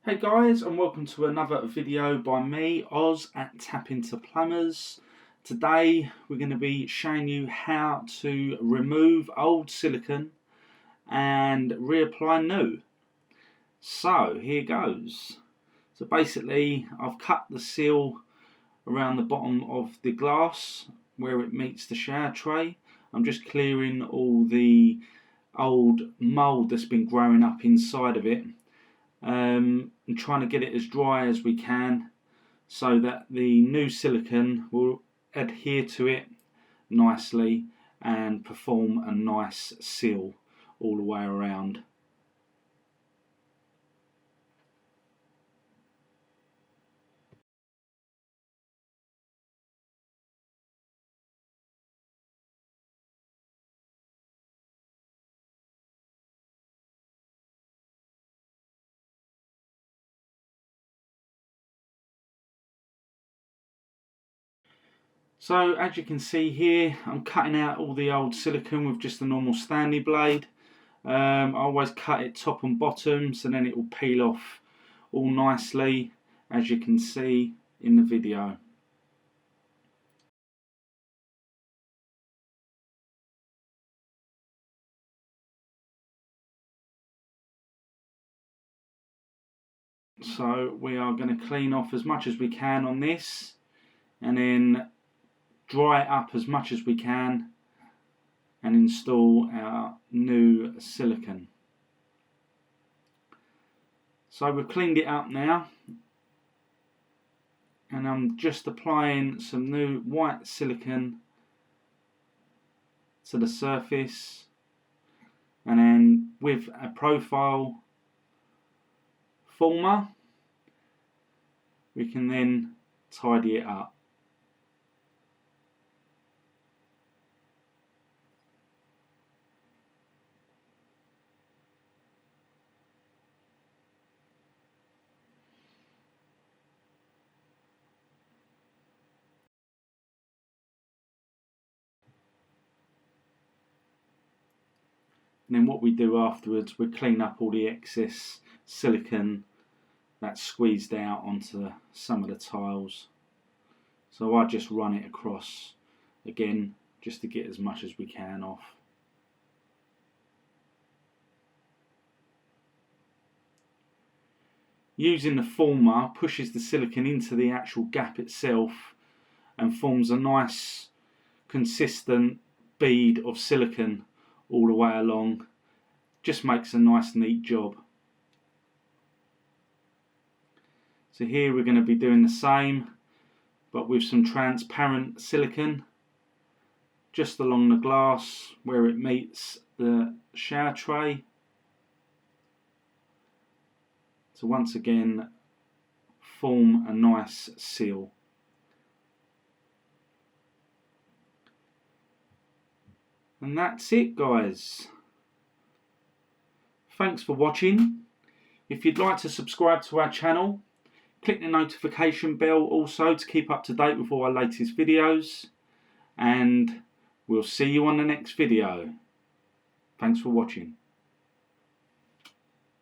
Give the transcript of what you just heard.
Hey guys, and welcome to another video by me, Oz at Tap Into Plumbers. Today we're going to be showing you how to remove old silicone and reapply new. So here goes. So basically I've cut the seal around the bottom of the glass where it meets the shower tray. I'm just clearing all the old mould that's been growing up inside of it. And trying to get it as dry as we can so that the new silicone will adhere to it nicely and perform a nice seal all the way around. So as you can see here, I'm cutting out all the old silicone with just a normal Stanley blade. I always cut it top and bottom so then it will peel off all nicely, as you can see in the video. So we are going to clean off as much as we can on this and then dry it up as much as we can and install our new silicone. So we've cleaned it up now and I'm just applying some new white silicone to the surface, and then with a profile former we can then tidy it up. And then what we do afterwards, we clean up all the excess silicone that's squeezed out onto some of the tiles. So I just run it across again just to get as much as we can off. Using the former pushes the silicone into the actual gap itself and forms a nice consistent bead of silicone all the way along. Just makes a nice neat job. So here we're going to be doing the same but with some transparent silicone just along the glass where it meets the shower tray. So once again form a nice seal. And that's it guys. Thanks for watching. If you'd like to subscribe to our channel, click the notification bell also to keep up to date with all our latest videos, and we'll see you on the next video. Thanks for watching.